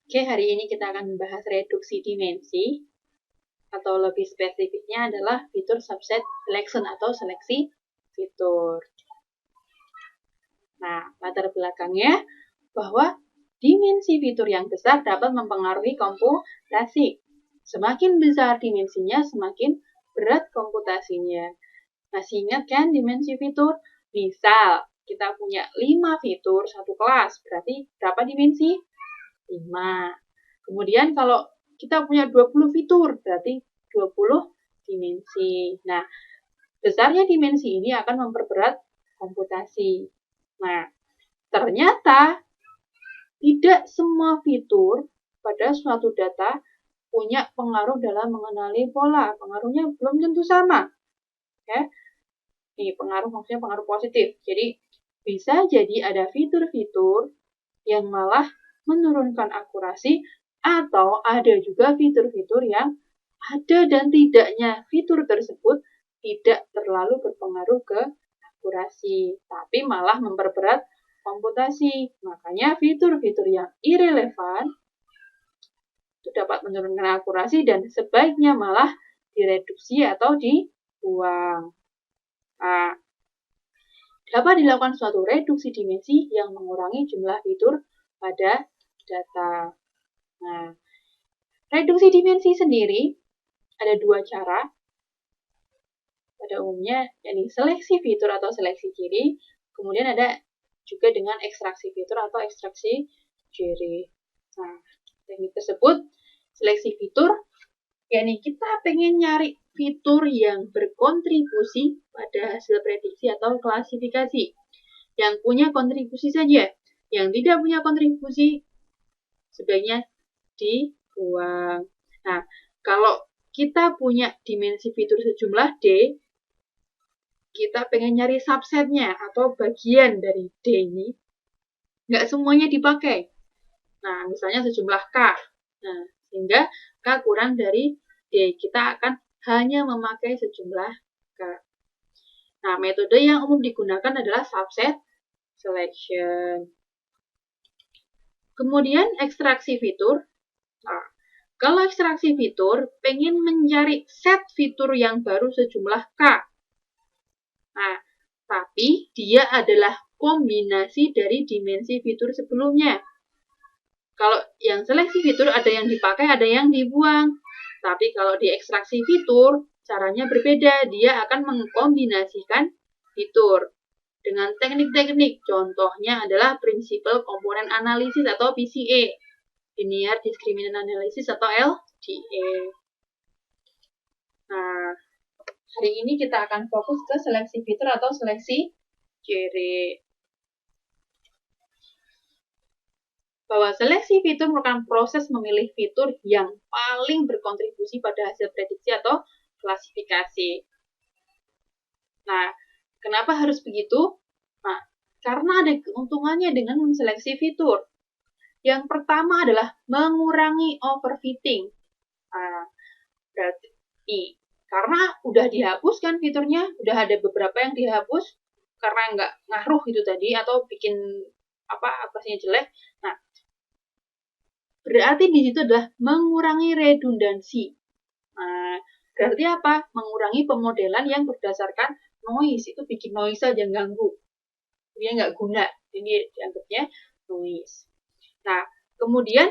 Oke, hari ini kita akan membahas reduksi dimensi, atau lebih spesifiknya adalah fitur subset selection atau seleksi fitur. Nah, latar belakangnya bahwa dimensi fitur yang besar dapat mempengaruhi komputasi. Semakin besar dimensinya, semakin berat komputasinya. Masih ingat kan dimensi fitur? Misal, kita punya 5 fitur satu kelas, berarti berapa dimensi? 5. Kemudian kalau kita punya 20 fitur, berarti 20 dimensi. Nah, besarnya dimensi ini akan memperberat komputasi. Nah, ternyata tidak semua fitur pada suatu data punya pengaruh dalam mengenali pola. Pengaruhnya belum tentu sama. Ya. Ini pengaruh maksudnya pengaruh positif. Jadi, bisa jadi ada fitur-fitur yang malah menurunkan akurasi, atau ada juga fitur-fitur yang ada dan tidaknya fitur tersebut tidak terlalu berpengaruh ke akurasi, tapi malah memperberat komputasi. Makanya fitur-fitur yang irrelevan itu dapat menurunkan akurasi dan sebaiknya malah direduksi atau dibuang. Nah, dapat dilakukan suatu reduksi dimensi yang mengurangi jumlah fitur pada data. Nah, reduksi dimensi sendiri ada dua cara. Pada umumnya, yakni seleksi fitur atau seleksi ciri. Kemudian ada juga dengan ekstraksi fitur atau ekstraksi ciri. Nah, teknik tersebut, seleksi fitur, yakni kita pengen nyari fitur yang berkontribusi pada hasil prediksi atau klasifikasi. Yang punya kontribusi saja. Yang tidak punya kontribusi, sebaiknya dibuang. Nah, kalau kita punya dimensi fitur sejumlah D, kita pengen nyari subsetnya atau bagian dari D ini, nggak semuanya dipakai. Nah, misalnya sejumlah K. Nah, sehingga K kurang dari D. Kita akan hanya memakai sejumlah K. Nah, metode yang umum digunakan adalah subset selection. Kemudian ekstraksi fitur. Nah, kalau ekstraksi fitur, pengen mencari set fitur yang baru sejumlah K. Nah, tapi dia adalah kombinasi dari dimensi fitur sebelumnya. Kalau yang seleksi fitur ada yang dipakai, ada yang dibuang. Tapi kalau di ekstraksi fitur, caranya berbeda. Dia akan mengkombinasikan fitur dengan teknik-teknik. Contohnya adalah prinsipal komponen analisis atau PCA. Linear Discriminant Analysis atau LDA. Nah, hari ini kita akan fokus ke seleksi fitur atau seleksi ciri. Bahwa seleksi fitur merupakan proses memilih fitur yang paling berkontribusi pada hasil prediksi atau klasifikasi. Nah, kenapa harus begitu? Nah, karena ada keuntungannya dengan menseleksi fitur. Yang pertama adalah mengurangi overfitting. Nah, berarti karena udah dihapus kan fiturnya, udah ada beberapa yang dihapus karena nggak ngaruh itu tadi atau bikin aplikasinya jelek. Nah, berarti di situ adalah mengurangi redundansi. Nah, berarti apa? Mengurangi pemodelan yang berdasarkan noise. Itu bikin noise aja ganggu. Dia nggak guna. Ini dianggapnya noise. Nah, kemudian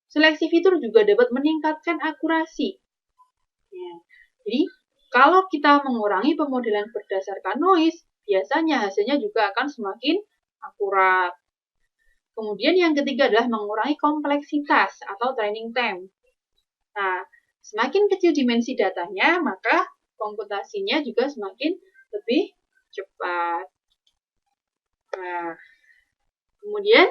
seleksi fitur juga dapat meningkatkan akurasi. Ya. Jadi, kalau kita mengurangi pemodelan berdasarkan noise, biasanya hasilnya juga akan semakin akurat. Kemudian yang ketiga adalah mengurangi kompleksitas atau training time. Nah, semakin kecil dimensi datanya, maka komputasinya juga semakin lebih cepat. Nah, kemudian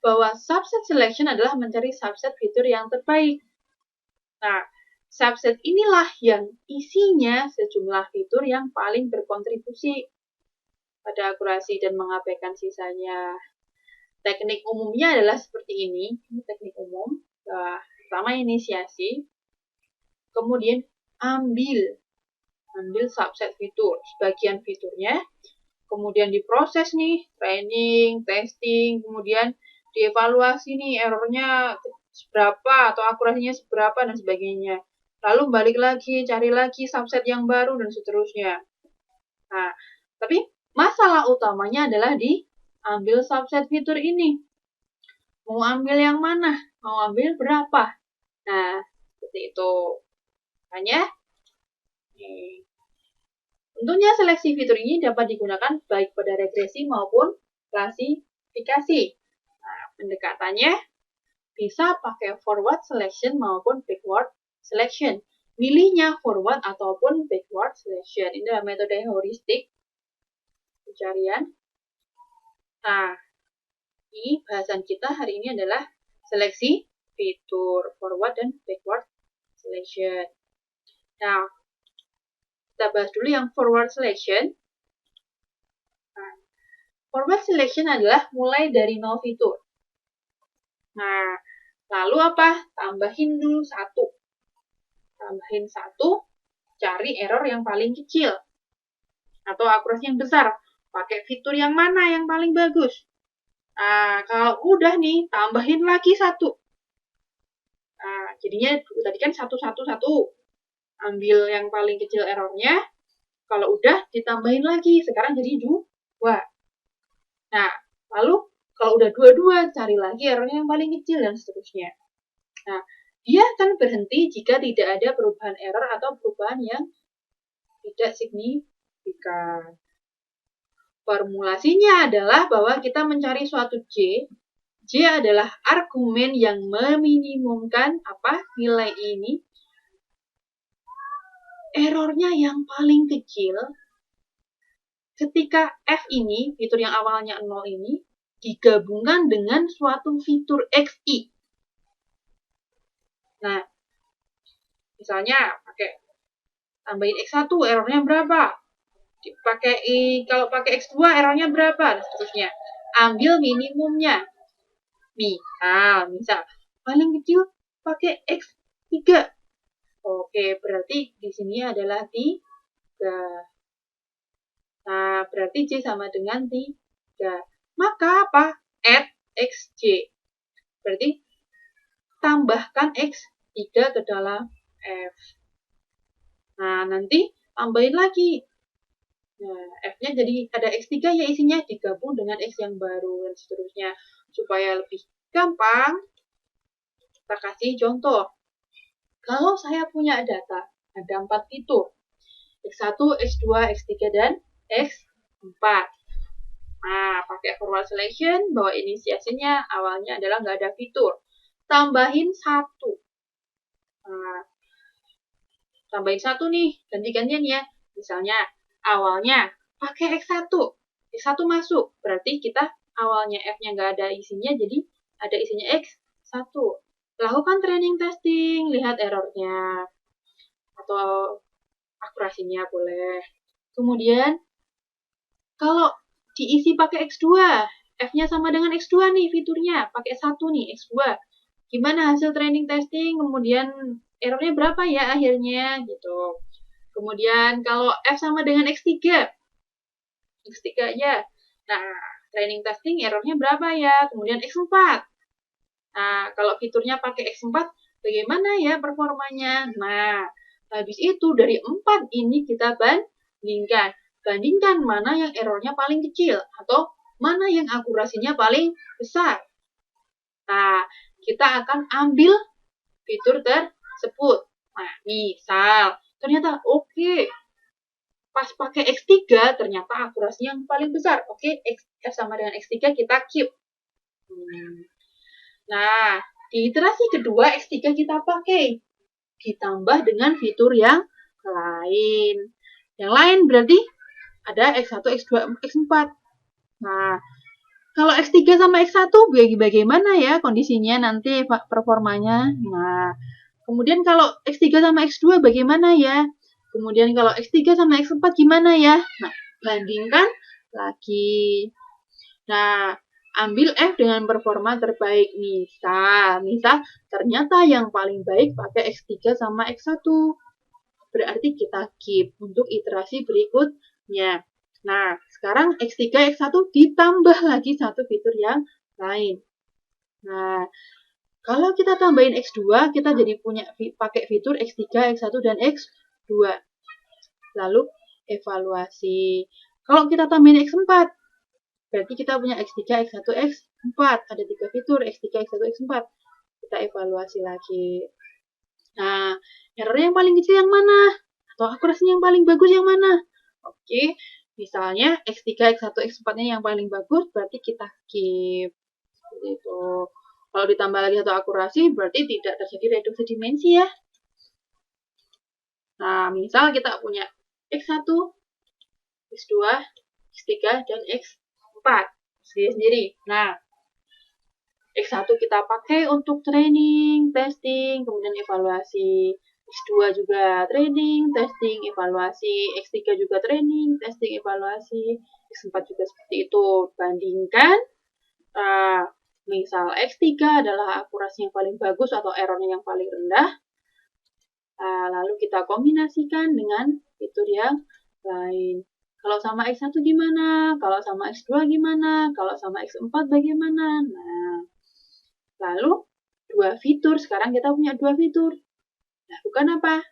bahwa subset selection adalah mencari subset fitur yang terbaik. Nah, subset inilah yang isinya sejumlah fitur yang paling berkontribusi pada akurasi dan mengabaikan sisanya. Teknik umumnya adalah seperti ini teknik umum. Pertama inisiasi, kemudian ambil subset fitur, sebagian fiturnya, kemudian diproses nih, training, testing, kemudian dievaluasi nih errornya seberapa atau akurasinya seberapa dan sebagainya. Lalu balik lagi, cari lagi subset yang baru dan seterusnya. Nah, tapi masalah utamanya adalah diambil subset fitur ini. Mau ambil yang mana? Mau ambil berapa? Nah, seperti itu. Makanya, tentunya seleksi fitur ini dapat digunakan baik pada regresi maupun klasifikasi. Nah, pendekatannya bisa pakai forward selection maupun backward selection. Milihnya forward ataupun backward selection. Ini adalah metode heuristik pencarian. Nah, ini bahasan kita hari ini adalah seleksi fitur forward dan backward selection. Nah, kita bahas dulu yang forward selection. Nah, forward selection adalah mulai dari 0 fitur. Nah, lalu apa? Tambahin dulu 1. Tambahin 1, cari error yang paling kecil. Atau akurasi yang besar. Pakai fitur yang mana yang paling bagus? Nah, kalau udah nih, tambahin lagi 1. Nah, jadinya tadi kan 1, 1, 1. Ambil yang paling kecil errornya. Kalau udah, ditambahin lagi. Sekarang jadi 2. Nah, lalu kalau udah 2, cari lagi errornya yang paling kecil dan seterusnya. Nah, dia akan berhenti jika tidak ada perubahan error atau perubahan yang tidak signifikan. Formulasinya adalah bahwa kita mencari suatu J. J adalah argumen yang meminimumkan nilai ini. Errornya yang paling kecil ketika F ini, fitur yang awalnya 0 ini, digabungkan dengan suatu fitur XI. Nah, misalnya tambahin X1, errornya berapa? Kalau pakai X2, errornya berapa? Dan seterusnya. Ambil minimumnya. Misal, paling kecil pakai X3. Oke, berarti di sini adalah 3. Nah, berarti J sama dengan 3. Maka apa? Add XJ. Berarti tambahkan X3 ke dalam F. Nah, nanti tambahin lagi. Nah, F-nya jadi ada X3 ya isinya digabung dengan X yang baru dan seterusnya. Supaya lebih gampang, kita kasih contoh. Kalau saya punya data, ada 4 fitur. X1, X2, X3, dan X4. Nah, pakai forward selection, bahwa inisiasinya awalnya adalah nggak ada fitur. Tambahin 1. Nah, tambahin 1 nih, ganti-gantian ya. Misalnya, awalnya pakai X1. X1 masuk, berarti kita awalnya F-nya nggak ada isinya, jadi ada isinya X1. Lakukan training testing, lihat errornya. Atau akurasinya boleh. Kemudian, kalau diisi pakai X2, F-nya sama dengan X2 nih fiturnya, pakai 1 nih, X2. Gimana hasil training testing, kemudian errornya berapa ya akhirnya, gitu. Kemudian, kalau F sama dengan X3 ya. Nah, training testing errornya berapa ya, kemudian X4. Nah, kalau fiturnya pakai X4, bagaimana ya performanya? Nah, habis itu dari 4 ini kita bandingkan. Bandingkan mana yang errornya paling kecil atau mana yang akurasinya paling besar. Nah, kita akan ambil fitur tersebut. Nah, misal, ternyata oke. Pas pakai X3, ternyata akurasinya yang paling besar. Oke, F sama dengan X3 kita keep. Nah, di iterasi kedua X3 kita pakai. Ditambah dengan fitur yang lain. Yang lain berarti ada X1, X2, X4. Nah, kalau X3 sama X1 bagaimana ya kondisinya nanti performanya? Nah, kemudian kalau X3 sama X2 bagaimana ya? Kemudian kalau X3 sama X4 gimana ya? Nah, bandingkan lagi. Nah, ambil F dengan performa terbaik. Misal ternyata yang paling baik pakai X3 sama X1. Berarti kita keep untuk iterasi berikutnya. Nah, sekarang X3, X1 ditambah lagi satu fitur yang lain. Nah, kalau kita tambahin X2, kita jadi punya pakai fitur X3, X1, dan X2. Lalu, evaluasi. Kalau kita tambahin X4, berarti kita punya X3, X1, X4. Ada 3 fitur, X3, X1, X4. Kita evaluasi lagi. Nah, error yang paling kecil yang mana? Atau akurasinya yang paling bagus yang mana? Oke, misalnya X3, X1, X4-nya yang paling bagus, berarti kita keep. Seperti itu. Kalau ditambah lagi satu akurasi, berarti tidak terjadi reduksi dimensi ya. Nah, misal kita punya X1, X2, X3, dan X4 sendiri. Nah, X1 kita pakai untuk training, testing, kemudian evaluasi. X2 juga training, testing, evaluasi. X3 juga training, testing, evaluasi. X4 juga seperti itu. Bandingkan, misal X3 adalah akurasi yang paling bagus atau errornya yang paling rendah. Lalu kita kombinasikan dengan fitur yang lain. Kalau sama X1 gimana? Kalau sama X2 gimana? Kalau sama X4 bagaimana? Nah, lalu dua fitur, sekarang kita punya dua fitur. Lakukan apa?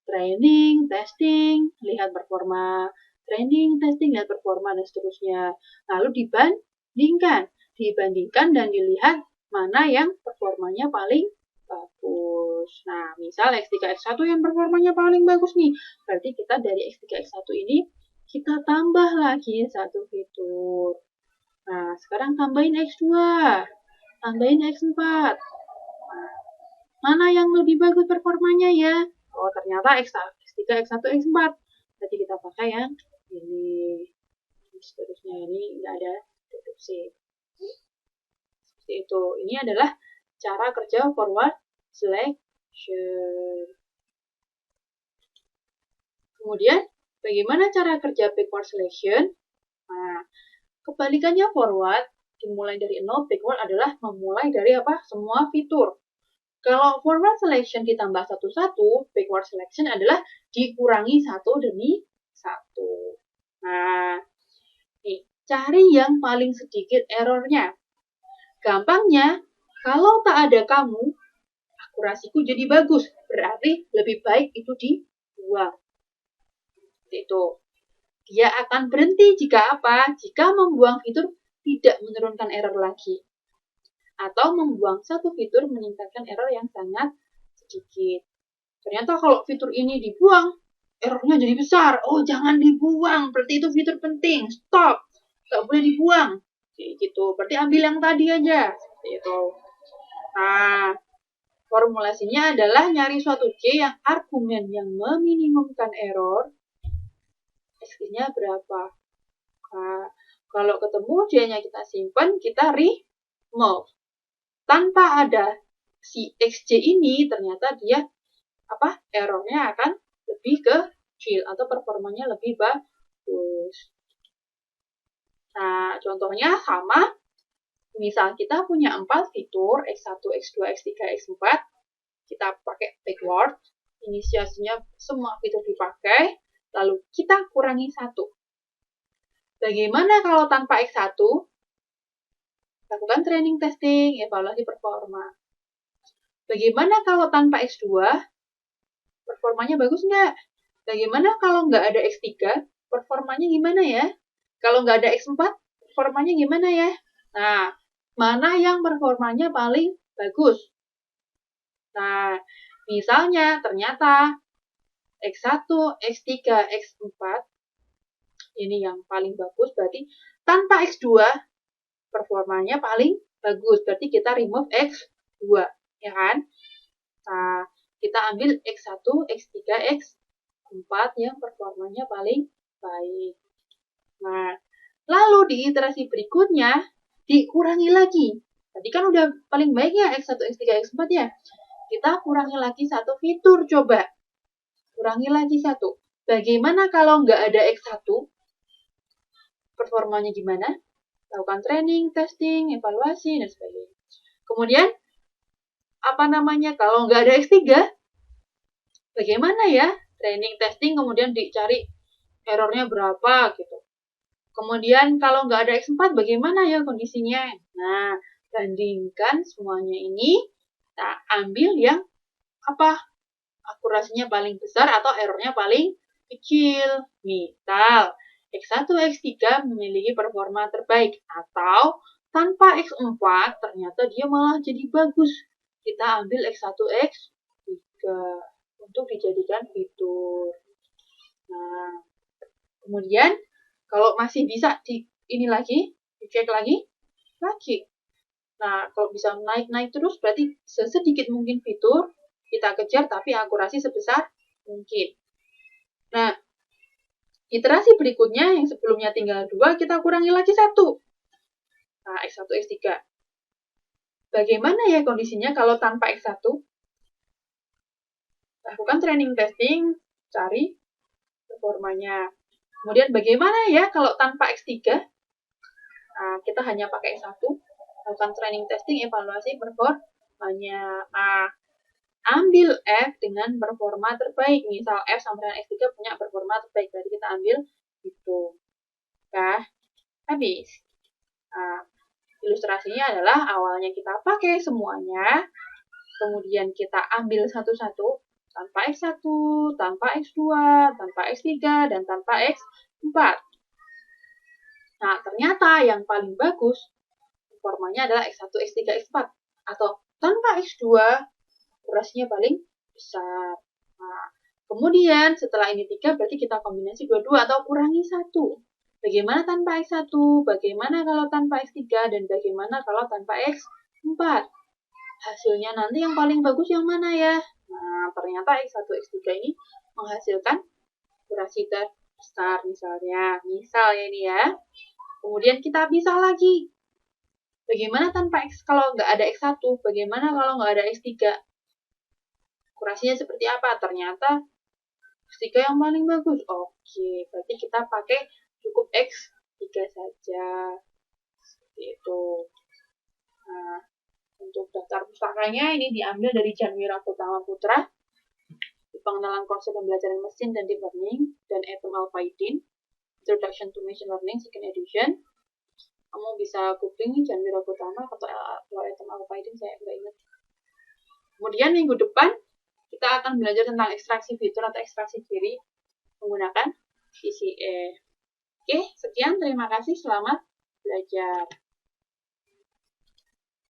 Training, testing, lihat performa. Training, testing, lihat performa, dan seterusnya. Lalu dibandingkan dan dilihat mana yang performanya paling bagus. Nah, misal X3, X1 yang performanya paling bagus nih. Berarti kita dari X3, X1 ini, kita tambah lagi satu fitur. Nah, sekarang tambahin X2. Tambahin X4. Nah, mana yang lebih bagus performanya ya? Oh, ternyata X3, X1, X4. Jadi kita pakai yang ini. Seterusnya ini nggak ada deduksi. Seperti itu. Ini adalah cara kerja forward selection. Kemudian, bagaimana cara kerja backward selection? Nah, kebalikannya forward, dimulai dari 0, backward adalah memulai dari apa? Semua fitur. Kalau forward selection ditambah satu-satu, backward selection adalah dikurangi satu demi satu. Nah, nih, cari yang paling sedikit errornya. Gampangnya, kalau tak ada kamu, akurasiku jadi bagus. Berarti lebih baik itu dibuang. Itu. Dia akan berhenti jika apa? Jika membuang fitur tidak menurunkan error lagi. Atau membuang satu fitur meningkatkan error yang sangat sedikit. Ternyata kalau fitur ini dibuang, errornya jadi besar. Oh, jangan dibuang. Berarti itu fitur penting. Stop. Nggak boleh dibuang. Kayak gitu. Berarti ambil yang tadi aja. Seperti itu. Nah, formulasinya adalah nyari suatu C yang argumen yang meminimumkan error. X-nya berapa? Nah, kalau ketemu C-nya kita simpan, kita remove. Tanpa ada si XJ ini, ternyata dia errornya akan lebih kecil atau performanya lebih bagus. Nah, contohnya sama. Misal kita punya 4 fitur, X1, X2, X3, X4. Kita pakai backward. Inisiasinya semua fitur dipakai. Lalu kita kurangi 1. Bagaimana kalau tanpa X1? Lakukan training, testing, evaluasi performa. Bagaimana kalau tanpa X2? Performanya bagus nggak? Bagaimana kalau nggak ada X3? Performanya gimana ya? Kalau nggak ada X4, performanya gimana ya? Nah, mana yang performanya paling bagus? Nah, misalnya ternyata X1, X3, X4 ini yang paling bagus, berarti tanpa X2 performanya paling bagus. Berarti kita remove X2, ya kan? Nah, kita ambil X1, X3, X4 yang performanya paling baik. Nah, lalu di iterasi berikutnya dikurangi lagi. Tadi kan udah paling baik ya X1, X3, X4 ya. Kita kurangi lagi satu fitur, coba. Kurangi lagi satu. Bagaimana kalau nggak ada X1? Performanya gimana? Lakukan training, testing, evaluasi, dan sebagainya. Kemudian, kalau nggak ada X3, bagaimana ya? Training, testing, kemudian dicari errornya berapa, gitu. Kemudian kalau nggak ada X4, bagaimana ya kondisinya? Nah, bandingkan semuanya ini, kita ambil yang apa? Akurasinya paling besar atau errornya paling kecil. Misal, X1, X3 memiliki performa terbaik, atau tanpa X4 ternyata dia malah jadi bagus. Kita ambil X1, X3 untuk dijadikan fitur. Nah, kemudian kalau masih bisa dicek lagi. Nah, kalau bisa naik-naik terus, berarti sesedikit mungkin fitur kita kejar, tapi akurasi sebesar mungkin. Nah, iterasi berikutnya yang sebelumnya tinggal 2, kita kurangi lagi 1. Nah, X1, X3. Bagaimana ya kondisinya kalau tanpa X1? Lakukan training testing, cari performanya. Kemudian bagaimana ya kalau tanpa X3? Nah, kita hanya pakai X1. Lakukan training testing, evaluasi performanya. Nah, ambil F dengan performa terbaik. Misal F sampai dengan X3 punya performa terbaik, berarti kita ambil itu. Nah, habis. Nah, ilustrasinya adalah awalnya kita pakai semuanya, kemudian kita ambil satu-satu, tanpa X1, tanpa X2, tanpa X3, dan tanpa X4. Nah, ternyata yang paling bagus performanya adalah X1, X3, X4. Atau tanpa X2, akurasinya paling besar. Nah, kemudian setelah ini 3, berarti kita kombinasi dua-dua atau kurangi 1. Bagaimana tanpa X1, bagaimana kalau tanpa X3, dan bagaimana kalau tanpa X4. Hasilnya nanti yang paling bagus yang mana ya? Nah, ternyata X1, X3 ini menghasilkan akurasi terbesar misalnya. Misalnya ini ya. Kemudian kita bisa lagi. Bagaimana tanpa X kalau nggak ada X1? Bagaimana kalau nggak ada X3? Akurasinya seperti apa? Ternyata X3 yang paling bagus. Oke, berarti kita pakai cukup X3 saja. Seperti itu. Nah, untuk daftar pustakanya ini diambil dari Janwira Utama Putra, Pengenalan Konsep Pembelajaran Mesin dan Deep Learning, dan Etum Al-Faidin, Introduction to Machine Learning, Second Edition. Kamu bisa googling Janwira Utama atau Etum Al-Faidin, saya nggak ingat. Kemudian minggu depan, kita akan belajar tentang ekstraksi fitur atau ekstraksi ciri menggunakan VCA. Oke, sekian. Terima kasih. Selamat belajar.